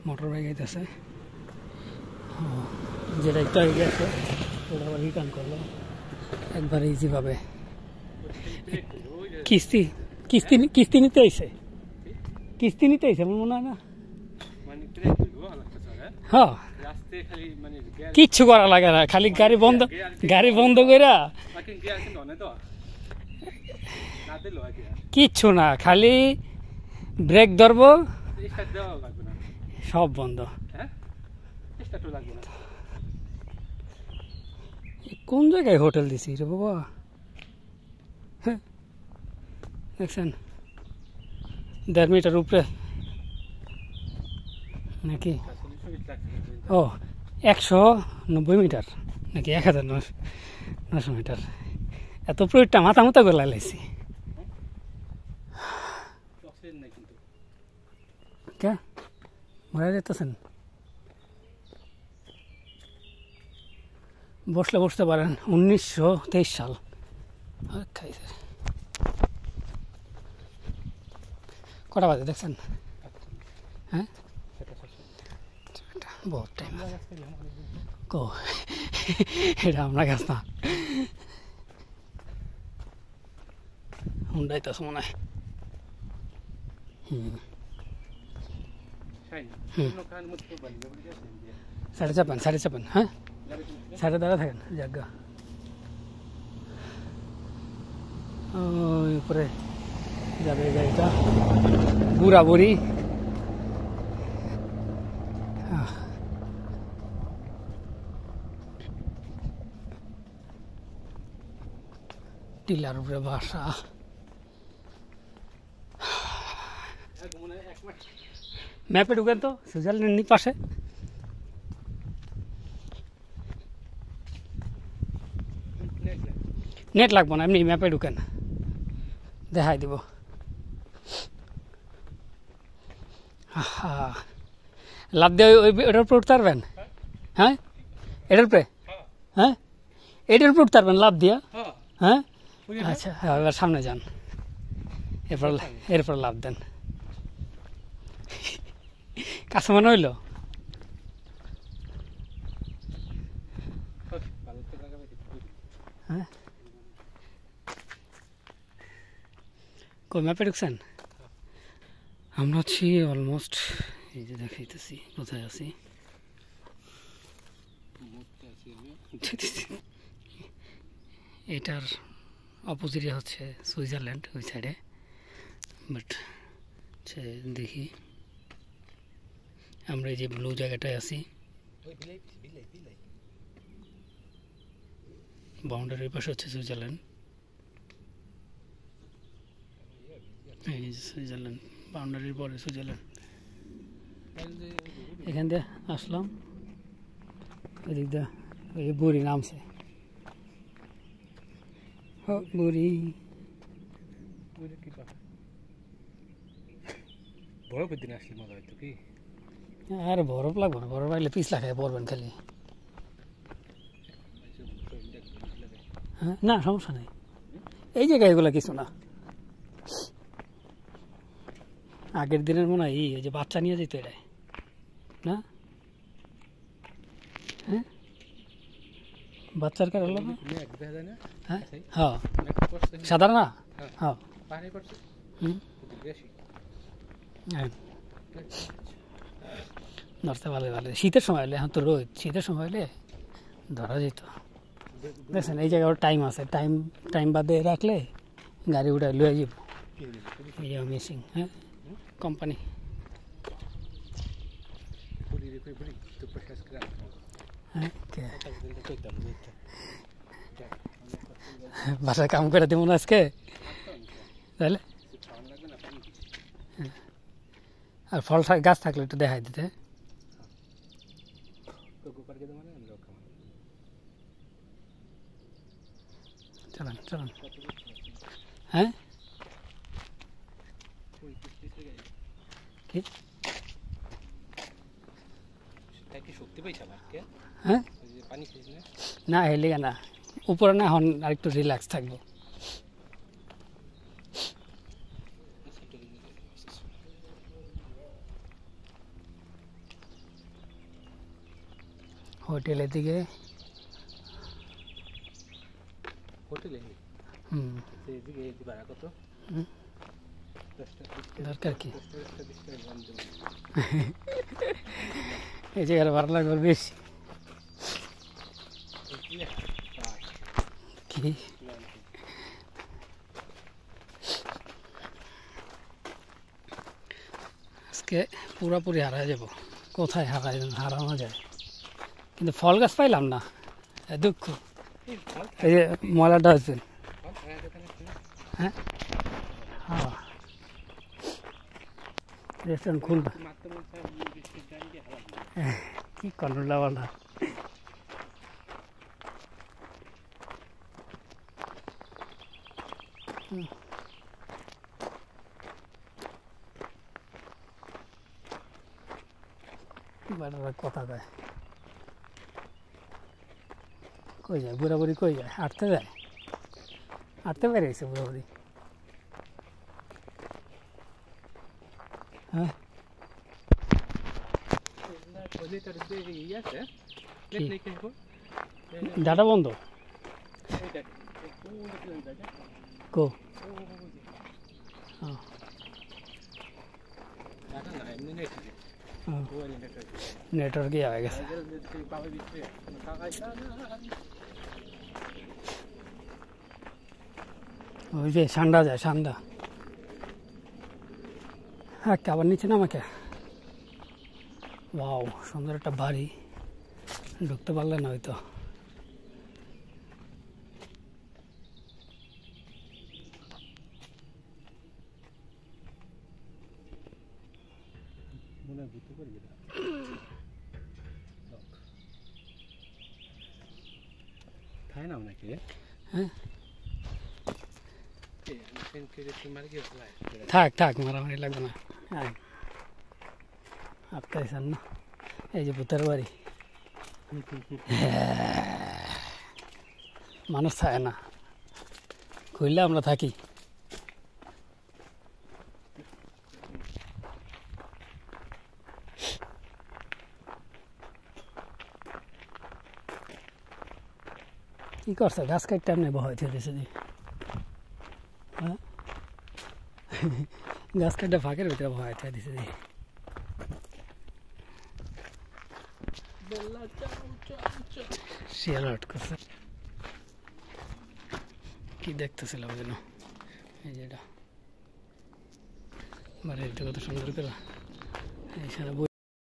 Motor bike আইতেছে, যেটা একটু আগে গেছে ওটা আবার রিটার্ন করলো একবার ইজিভাবে। কিস্তি কিস্তি কিস্তি নিতে আইসে, কিস্তি নিতে আইসে আমার মনে হয় না। হ্যাঁ, কিচ্ছু করা লাগে না, খালি গাড়ি বন্ধ কইরা কিচ্ছু না, খালি ব্রেক ধরবো, সব বন্ধ। কোন জায়গায় হোটেল দিছি রে বাবা? হ্যাঁ দেখছেন 1.5 মিটার উপরে নাকি? ও 190 মিটার নাকি 1900 মিটার? এত প্রয়োগটা মাথা মতো করে লাইছি। কে মরে যেতেছেন? বসলে বসতে পারেন। 1923 সাল। কটা বাজে দেখছেন? হ্যাঁ বহুত টাইম। কো এটা আমরা গাছ না, হুন্ডাই তো মনে হয়। সাড়ে চাপান। হ্যাঁ সাড়ে দাঁড়া থাকেন জায়গা ওই উপরে যাবে গাড়িটা বুড়ি। টিলার উপরে বাসা। ম্যাপে ঢুকেন তো, সুইজারল্যান্ড পাশে। নেট লাগবো না, এমনি ম্যাপে ঢুকেন, দেখাই দিব। লাভ দিয়ে ওটার উপরে উঠতে পারবেন? হ্যাঁ এটার উপরে, হ্যাঁ এটার উপরে উঠতে পারবেন লাভ দিয়া? হ্যাঁ আচ্ছা, এবার সামনে যান, এরপর লাভ দেন। কাছে মনে হইল? হ্যাঁ কই ম্যাপে ঢুকছেন? আমরা আছি অলমোস্ট, এই যে দেখাইতেছি কোথায় আছি। এটার অপোজিটে হচ্ছে সুইজারল্যান্ড ওই সাইডে, বাট দেখি আমরা এই যে ব্লু জায়গাটায় আছি, বাউন্ডারির পাশে হচ্ছে সুইজারল্যান্ড। এই যে সুইজারল্যান্ড, বাউন্ডারির পরে সুইজারল্যান্ড। এখান দিয়ে আসলাম, ওই দিক দিয়ে ওই বুড়ি নামছে, বুড়ি বরফ দিন আসলে মজা হইতো কি? আরে বরফ লাগবে না, বরফ লাগলে পিছলা খায় পড়বেন খালি। হ্যাঁ না সমস্যা নেই, এই জায়গায় এগুলো কিছু না। আগের দিনের মনে হয় এই যে বাচ্চা নিয়ে যেত এটাই না? হ্যাঁ বাচ্চার কারণ হ্যাঁ হ্যাঁ সাধারণ না। হ্যাঁ ধরতে ভালো শীতের সময় হলে, এখন তো রোদ, শীতের সময় হলে ধরা যেত। দেখছেন এই জায়গায় টাইম আছে, টাইম বাদে রাখলে গাড়ি উঠে লুয়ে যাব। এই যে মেশিন, হ্যাঁ কোম্পানি বাসায় কাম করে দেবো না আজকে তাহলে। আর ফল গাছ থাকলে একটু দেখাই দিতে। চলান হ্যাঁ কি হ্যাঁ না হেলে না উপরে না, এখন আরেকটু রিল্যাক্স থাকবো। হোটেলের দিকে হোটেলে হুম এইদিকে এই ভাড়া কত দরকার কি এই জায়গার ভাড়া লাগবে বেশি কি আজকে পুরোপুরি হারায় যাব কোথায় হারানো যায় কিন্তু ফল গাছ পাইলাম না দুঃখ এই যে ময়লাটা হচ্ছে হ্যাঁ হ্যাঁ রেস্টুরেন্ট খুলবে কি কন্ট্রোলা বলা কথা কয় কই যায় বুড়াবুড়ি কই যায় হাঁটতে যায় হাঁটতে বেরিয়েছে বুড়াবুড়ি হ্যাঁ ডাটা বন্ধ কো নেটওয়ার্ক হয়ে গেছে ওই যে ঠান্ডা যায় ঠান্ডা হ্যাঁ আবার নিচে না আমাকে ওয়াও সুন্দর একটা বাড়ি ঢুকতে পারলে না হয়তো থাক থাক মারামারি লাগবে না আপনার না এই যে ভূতের বাড়ি মানুষ থাকে না খুললে আমরা থাকি কি করছে গাছ কাটতে এমনি ভয় দিয়েছে হ্যাঁ গাছ কাটতে ফাঁকের ভিতরে ভয় দিয়েছে শিয়াল আউট করছে কি দেখতেছিলাম যেন এই যেটা বাড়িটা কত সুন্দর করে এইখানে